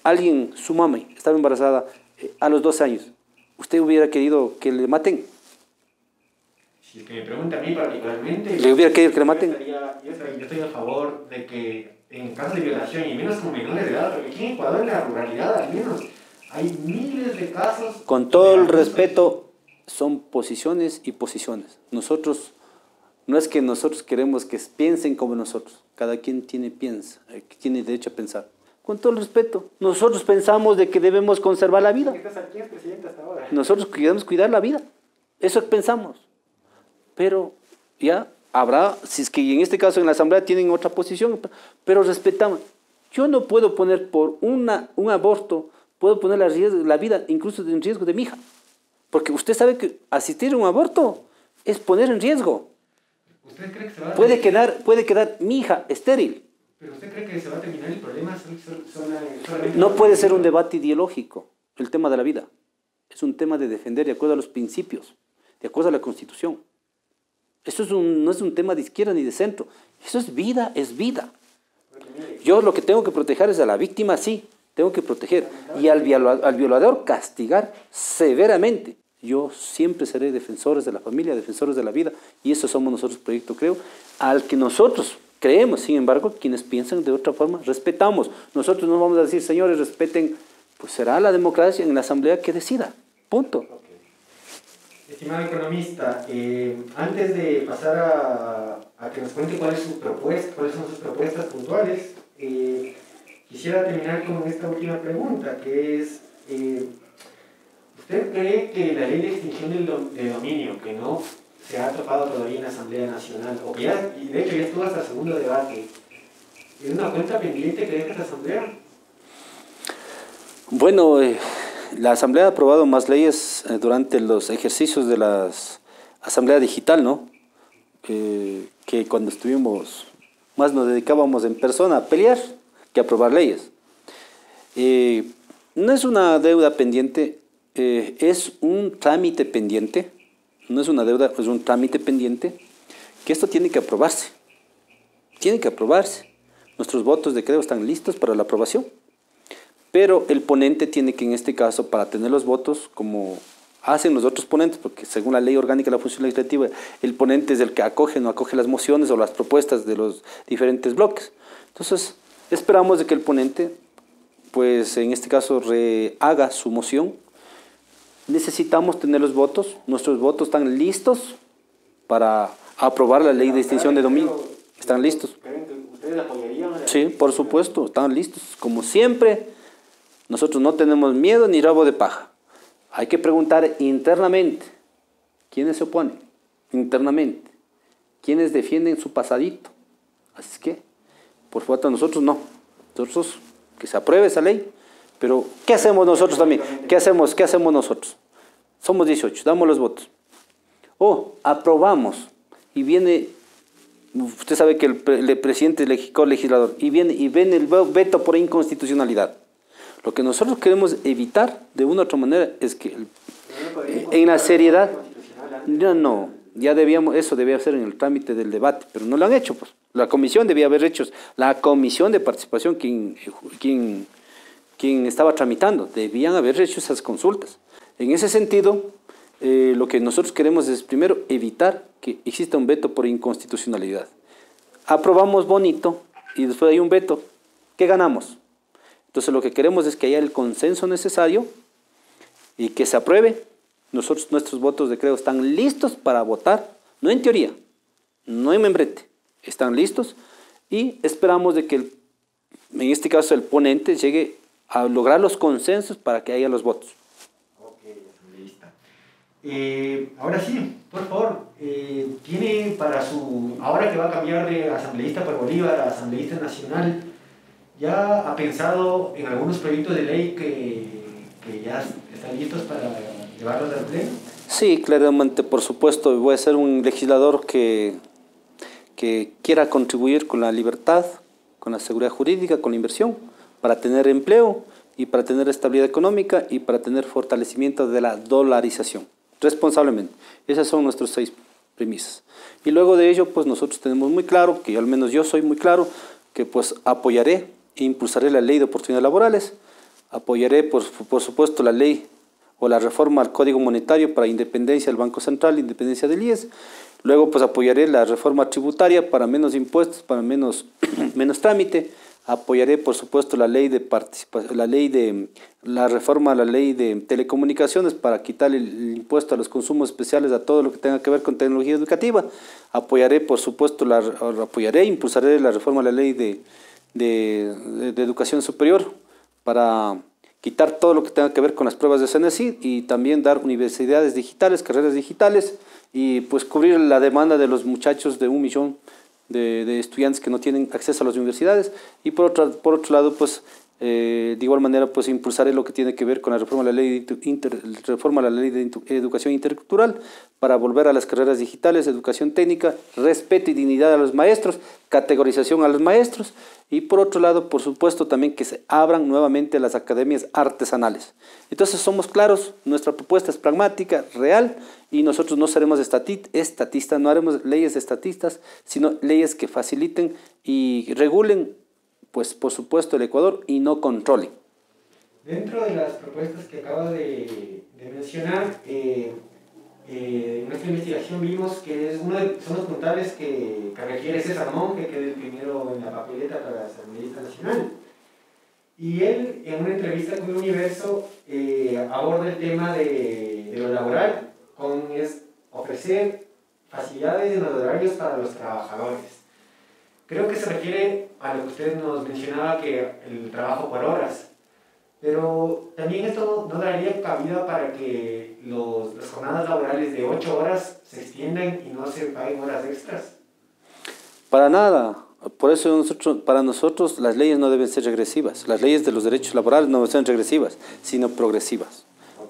Speaker 2: alguien, su mamá, estaba embarazada a los 12 años, usted hubiera querido que le maten?
Speaker 1: Si es que me pregunta a mí particularmente,
Speaker 2: ¿Le hubiera querido que le maten?
Speaker 1: Yo estoy a favor de que en casos de violación, y menos con menores de edad, porque aquí en Ecuador, en la ruralidad al menos, hay miles de casos.
Speaker 2: Con todo el respeto, son posiciones y posiciones. Nosotros, no es que nosotros queremos que piensen como nosotros. Cada quien tiene derecho a pensar. Con todo el respeto, nosotros pensamos de que debemos conservar la vida.
Speaker 1: ¿Quién es presidente hasta ahora?
Speaker 2: Nosotros queremos cuidar la vida. Eso pensamos. Pero ya habrá, si es que en este caso en la asamblea tienen otra posición, pero respetamos. Yo no puedo poner por un aborto, puedo poner la vida incluso en riesgo de mi hija. Porque usted sabe que asistir a un aborto es poner en riesgo.
Speaker 1: ¿Usted cree que se va a
Speaker 2: puede quedar mi hija estéril.
Speaker 1: ¿Pero usted cree que se va a terminar el problema
Speaker 2: No puede ser un debate ideológico el tema de la vida. Es un tema de defender de acuerdo a los principios, de acuerdo a la Constitución. Esto no es un tema de izquierda ni de centro. Eso es vida, es vida. Yo lo que tengo que proteger es a la víctima, sí, tengo que proteger. Y al violador castigar severamente. Yo siempre seré defensores de la familia, defensores de la vida, y eso somos nosotros, Proyecto Creo, al que nosotros creemos. Sin embargo, quienes piensan de otra forma, respetamos. Nosotros no vamos a decir, señores, respeten, pues será la democracia en la asamblea que decida. Punto.
Speaker 1: Estimado economista, antes de pasar a que nos cuente cuáles son sus propuestas puntuales, quisiera terminar con esta última pregunta, que es, ¿Usted cree que la ley de extinción de dominio, que no se ha tocado todavía en la Asamblea Nacional, o que ya, y de hecho ya estuvo hasta el segundo debate, es una cuenta pendiente que deja esta Asamblea?
Speaker 2: Bueno, la Asamblea ha aprobado más leyes durante los ejercicios de la Asamblea Digital, ¿no? Que cuando estuvimos, más nos dedicábamos en persona a pelear que a aprobar leyes. No es una deuda pendiente, es un trámite pendiente, no es una deuda, es un trámite pendiente, que esto tiene que aprobarse. Tiene que aprobarse. Nuestros votos de creo están listos para la aprobación, pero el ponente tiene que, en este caso, para tener los votos, como hacen los otros ponentes, porque según la ley orgánica de la función legislativa, el ponente es el que acoge o no acoge las mociones o las propuestas de los diferentes bloques. Entonces, esperamos de que el ponente, pues en este caso, rehaga su moción. Necesitamos tener los votos, nuestros votos están listos para aprobar la ley de extinción de dominio. ¿Están listos?
Speaker 1: ¿Ustedes apoyarían?
Speaker 2: Sí, por supuesto, están listos. Como siempre, nosotros no tenemos miedo ni rabo de paja. Hay que preguntar internamente, ¿quiénes se oponen? Internamente, ¿quiénes defienden su pasadito? Así es que, por favor, nosotros no. Nosotros, que se apruebe esa ley. Pero, ¿qué hacemos nosotros también? ¿Qué hacemos nosotros? Somos 18, damos los votos. O aprobamos y viene, usted sabe que el presidente es legislador, y viene el veto por inconstitucionalidad. Lo que nosotros queremos evitar de una u otra manera es que en la seriedad, ya debíamos, eso debía ser en el trámite del debate, pero no lo han hecho, pues. La comisión debía haber hecho, la comisión de participación, quien estaba tramitando, debían haber hecho esas consultas. En ese sentido, lo que nosotros queremos es primero evitar que exista un veto por inconstitucionalidad. Aprobamos bonito y después hay un veto. ¿Qué ganamos? Entonces lo que queremos es que haya el consenso necesario y que se apruebe. Nuestros votos de creo están listos para votar, no en teoría, no en membrete, están listos y esperamos de que en este caso el ponente llegue a lograr los consensos para que haya los votos.
Speaker 1: Ok, asambleísta. Ahora sí, por favor, tiene para ahora que va a cambiar de asambleísta por Bolívar a asambleísta nacional, ¿ya ha pensado en algunos proyectos de ley que ya están listos para llevarlos al pleno?
Speaker 2: Sí, claramente, por supuesto, voy a ser un legislador que quiera contribuir con la libertad, con la seguridad jurídica, con la inversión, para tener empleo y para tener estabilidad económica y para tener fortalecimiento de la dolarización, responsablemente. Esas son nuestras 6 premisas. Y luego de ello, pues nosotros tenemos muy claro, que al menos yo soy muy claro, que pues apoyaré e impulsaré la ley de oportunidades laborales, apoyaré por supuesto la ley o la reforma al Código Monetario para independencia del Banco Central, independencia del IES. Luego pues apoyaré la reforma tributaria para menos impuestos, para menos trámite. Apoyaré por supuesto la ley de participación, la reforma a la ley de telecomunicaciones para quitar el impuesto a los consumos especiales, a todo lo que tenga que ver con tecnología educativa. Apoyaré por supuesto, impulsaré la reforma a la ley de educación superior para quitar todo lo que tenga que ver con las pruebas de CENESID y también dar universidades digitales, carreras digitales y pues cubrir la demanda de los muchachos de 1 millón de estudiantes que no tienen acceso a las universidades y por otro lado pues de igual manera pues impulsaré lo que tiene que ver con la reforma a la ley de educación intercultural para volver a las carreras digitales, educación técnica, respeto y dignidad a los maestros, categorización a los maestros y por otro lado por supuesto también que se abran nuevamente las academias artesanales. Entonces somos claros, nuestra propuesta es pragmática, real y nosotros no seremos estatistas, no haremos leyes estatistas, sino leyes que faciliten y regulen pues por supuesto el Ecuador y no controlen.
Speaker 1: Dentro de las propuestas que acabo de mencionar, en nuestra investigación vimos que son los puntuales que requiere César Monge, que es el primero en la papeleta para la asambleísta nacional. Y él, en una entrevista con Universo, aborda el tema de lo laboral, es ofrecer facilidades en los horarios para los trabajadores. Creo que se refiere a lo que usted nos mencionaba, que el trabajo por horas. Pero también esto no daría cabida para que las jornadas laborales de 8 horas se extiendan y no se paguen horas extras.
Speaker 2: Para nada. Por eso para nosotros las leyes no deben ser regresivas. Las leyes de los derechos laborales no deben ser regresivas, sino progresivas.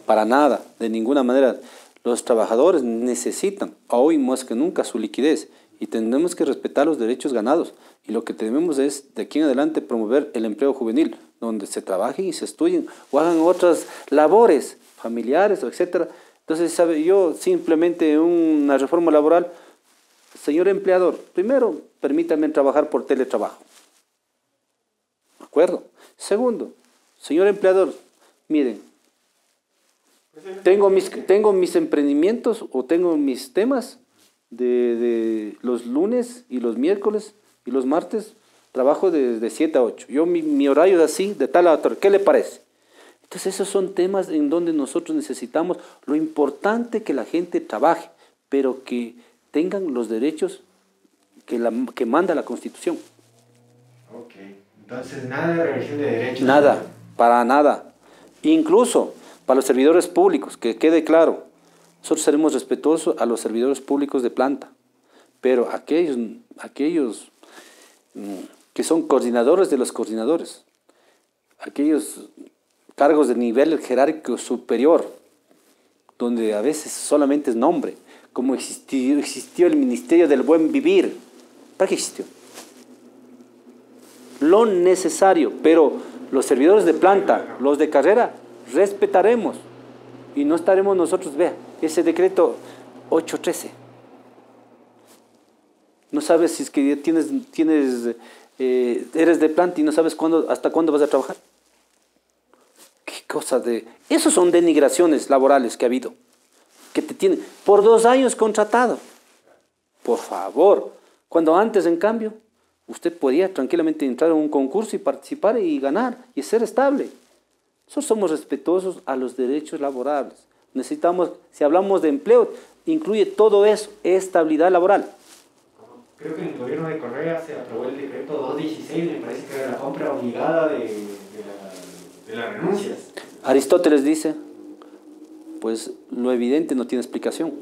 Speaker 2: Para nada, de ninguna manera. Los trabajadores necesitan, hoy más que nunca, su liquidez y tenemos que respetar los derechos ganados. Y lo que tenemos es, de aquí en adelante, promover el empleo juvenil, donde se trabajen y se estudien o hagan otras labores familiares, etcétera. Entonces, ¿sabe? Yo simplemente una reforma laboral, señor empleador, primero, permítame trabajar por teletrabajo. ¿De acuerdo? Segundo, señor empleador, miren, tengo mis emprendimientos o tengo mis temas de los lunes y los miércoles y los martes, trabajo de 7 a 8. Yo mi horario es así, de tal a tal. ¿Qué le parece? Entonces esos son temas en donde nosotros necesitamos lo importante que la gente trabaje, pero que tengan los derechos que manda la Constitución.
Speaker 1: Ok, entonces nada de revisión de derechos.
Speaker 2: Nada, para nada. Incluso para los servidores públicos, que quede claro, nosotros seremos respetuosos a los servidores públicos de planta, pero aquellos que son coordinadores de los coordinadores, aquellos cargos de nivel jerárquico superior, donde a veces solamente es nombre, como existió el Ministerio del Buen Vivir. ¿Para qué existió? Lo necesario, pero los servidores de planta, los de carrera, respetaremos y no estaremos nosotros, vea, ese decreto 813. No sabes si es que eres de planta y no sabes hasta cuándo vas a trabajar. ¿Qué cosa de...? Esos son denigraciones laborales que ha habido, que te tienen por 2 años contratado. Por favor, cuando antes, en cambio, usted podía tranquilamente entrar a un concurso y participar y ganar y ser estable. Nosotros somos respetuosos a los derechos laborales. Necesitamos, si hablamos de empleo, incluye todo eso, estabilidad laboral.
Speaker 1: Creo que en el gobierno de Correa se aprobó el decreto 216, me parece que era la compra obligada de las renuncias.
Speaker 2: Aristóteles dice, pues lo evidente no tiene explicación.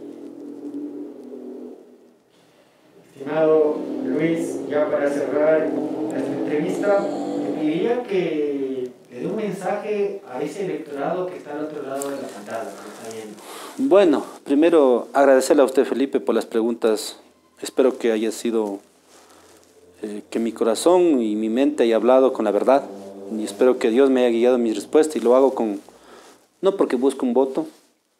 Speaker 1: Estimado Luis, ya para cerrar esta entrevista, te pediría que le dé un mensaje a ese electorado que está al otro lado de la pantalla, que está viendo.
Speaker 2: Bueno, primero agradecerle a usted, Felipe, por las preguntas. Espero que haya sido, que mi corazón y mi mente haya hablado con la verdad. Y espero que Dios me haya guiado en mis respuestas y lo hago no porque busque un voto.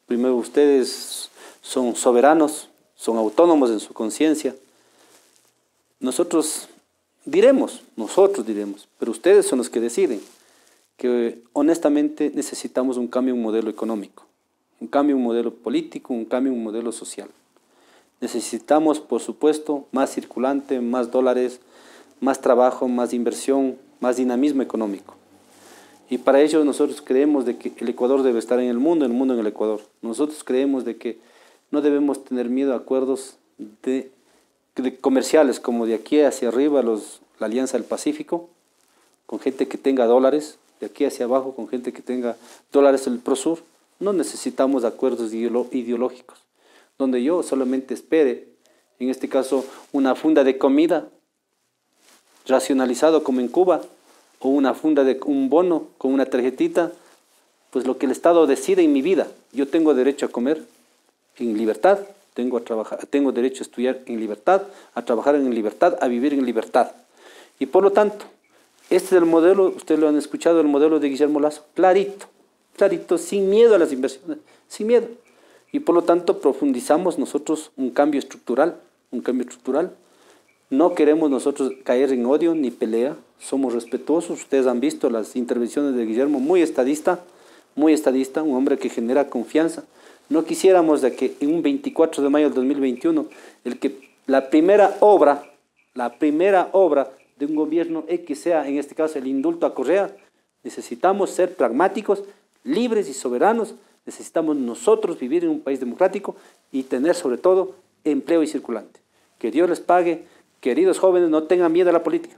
Speaker 2: Primero, ustedes son soberanos, son autónomos en su conciencia. Nosotros diremos, pero ustedes son los que deciden que honestamente necesitamos un cambio en un modelo económico, un cambio en un modelo político, un cambio en un modelo social. Necesitamos, por supuesto, más circulante, más dólares, más trabajo, más inversión, más dinamismo económico. Y para ello nosotros creemos de que el Ecuador debe estar en el mundo en el Ecuador. Nosotros creemos de que no debemos tener miedo a acuerdos de comerciales como de aquí hacia arriba, la Alianza del Pacífico, con gente que tenga dólares, de aquí hacia abajo con gente que tenga dólares el Prosur. No necesitamos acuerdos ideológicos, donde yo solamente espere, en este caso, una funda de comida racionalizado como en Cuba, o una funda de un bono con una tarjetita, pues lo que el Estado decide en mi vida. Yo tengo derecho a comer en libertad, tengo derecho a estudiar en libertad, a trabajar en libertad, a vivir en libertad. Y por lo tanto, este es el modelo, ustedes lo han escuchado, el modelo de Guillermo Lasso, clarito, sin miedo a las inversiones, sin miedo. Y por lo tanto profundizamos nosotros un cambio estructural. No queremos nosotros caer en odio ni pelea, somos respetuosos. Ustedes han visto las intervenciones de Guillermo, muy estadista, un hombre que genera confianza. No quisiéramos de que en un 24 de mayo del 2021, la primera obra de un gobierno X sea, en este caso, el indulto a Correa. Necesitamos ser pragmáticos, libres y soberanos. Necesitamos nosotros vivir en un país democrático y tener sobre todo empleo y circulante. Que Dios les pague. Queridos jóvenes, no tengan miedo a la política.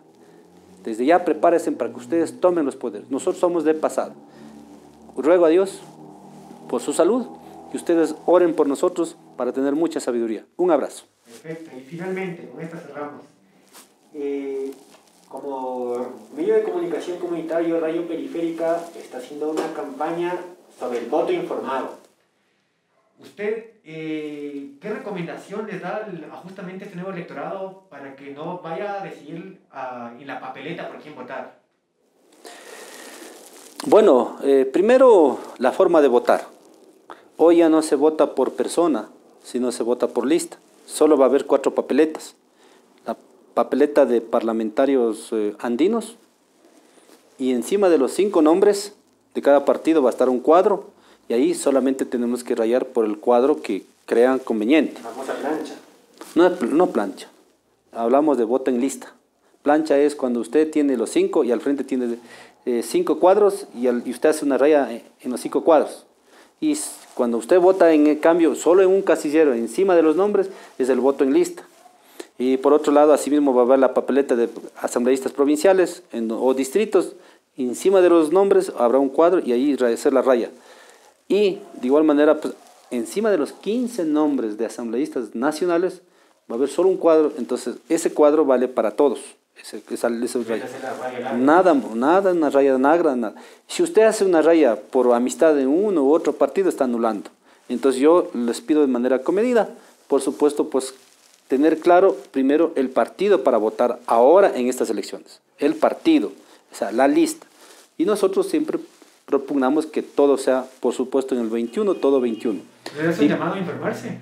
Speaker 2: Desde ya prepárense para que ustedes tomen los poderes. Nosotros somos del pasado. Ruego a Dios por su salud y ustedes oren por nosotros para tener mucha sabiduría. Un abrazo.
Speaker 1: Perfecto. Y finalmente, con esta cerramos. Como medio de comunicación comunitario, Radio Periférica está haciendo una campaña sobre el voto informado. ¿Usted qué recomendación les da a justamente este nuevo electorado para que no vaya a decidir en la papeleta por quién votar?
Speaker 2: Bueno, primero la forma de votar. Hoy ya no se vota por persona, sino se vota por lista. Solo va a haber 4 papeletas. La papeleta de parlamentarios andinos, y encima de los 5 nombres de cada partido va a estar un cuadro, y ahí solamente tenemos que rayar por el cuadro que crean conveniente.
Speaker 1: La famosa plancha.
Speaker 2: No plancha, hablamos de voto en lista. Plancha es cuando usted tiene los 5 y al frente tiene 5 cuadros y usted hace una raya en los 5 cuadros. Y cuando usted vota en el cambio solo en un casillero encima de los nombres, es el voto en lista. Y por otro lado, asimismo va a haber la papeleta de asambleístas provinciales o distritos. Encima de los nombres habrá un cuadro y ahí hacer la raya. Y de igual manera, pues, encima de los 15 nombres de asambleístas nacionales va a haber solo un cuadro. Entonces ese cuadro vale para todos. Nada, una raya negra, nada. Si usted hace una raya por amistad en uno u otro partido, está anulando. Entonces yo les pido de manera comedida, por supuesto, pues tener claro primero el partido para votar ahora en estas elecciones. El partido, o sea, la lista. Y nosotros siempre propugnamos que todo sea, por supuesto, en el 21, todo 21.
Speaker 1: ¿Es un llamado a informarse?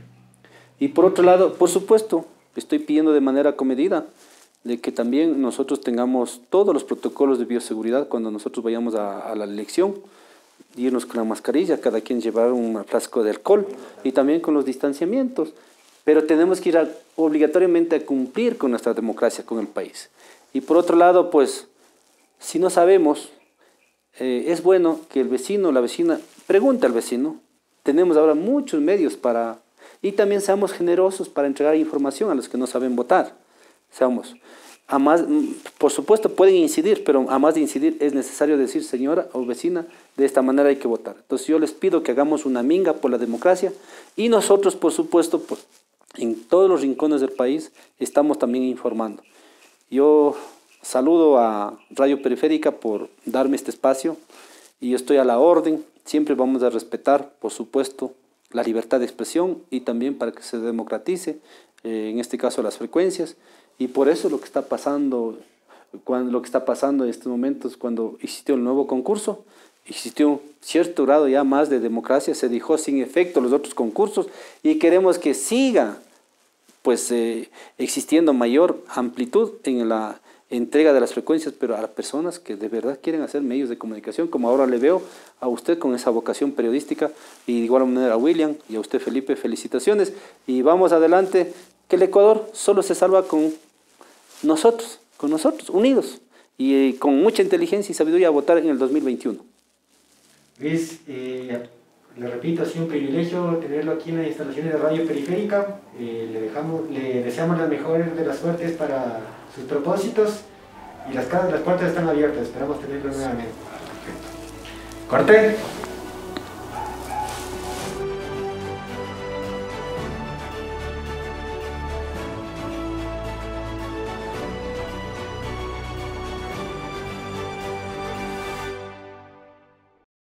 Speaker 2: Y por otro lado, por supuesto, estoy pidiendo de manera comedida de que también nosotros tengamos todos los protocolos de bioseguridad cuando nosotros vayamos a la elección, irnos con la mascarilla, cada quien llevar un frasco de alcohol y también con los distanciamientos, pero tenemos que ir obligatoriamente a cumplir con nuestra democracia, con el país. Y por otro lado, pues, si no sabemos, es bueno que el vecino, la vecina, pregunte al vecino. Tenemos ahora muchos medios para, y también seamos generosos para entregar información a los que no saben votar. Seamos, a más, por supuesto pueden incidir, pero a más de incidir es necesario decir, señora o vecina, de esta manera hay que votar. Entonces yo les pido que hagamos una minga por la democracia y nosotros, por supuesto, pues, en todos los rincones del país estamos también informando. Yo saludo a Radio Periférica por darme este espacio y yo estoy a la orden. Siempre vamos a respetar, por supuesto, la libertad de expresión y también para que se democratice, en este caso las frecuencias. Y por eso lo que está pasando, en estos momentos, cuando existió el nuevo concurso, existió un cierto grado ya más de democracia, se dejó sin efecto los otros concursos y queremos que siga pues, existiendo mayor amplitud en la entrega de las frecuencias, pero a las personas que de verdad quieren hacer medios de comunicación, como ahora le veo a usted con esa vocación periodística, y de igual manera a William y a usted, Felipe, felicitaciones, y vamos adelante, que el Ecuador solo se salva con nosotros, unidos, y con mucha inteligencia y sabiduría a votar en el 2021.
Speaker 1: Luis, le repito, ha sido un privilegio tenerlo aquí en las instalaciones de Radio Periférica. Le deseamos las mejores de las suertes para sus propósitos y las puertas están abiertas, esperamos tenerlo nuevamente. Corte.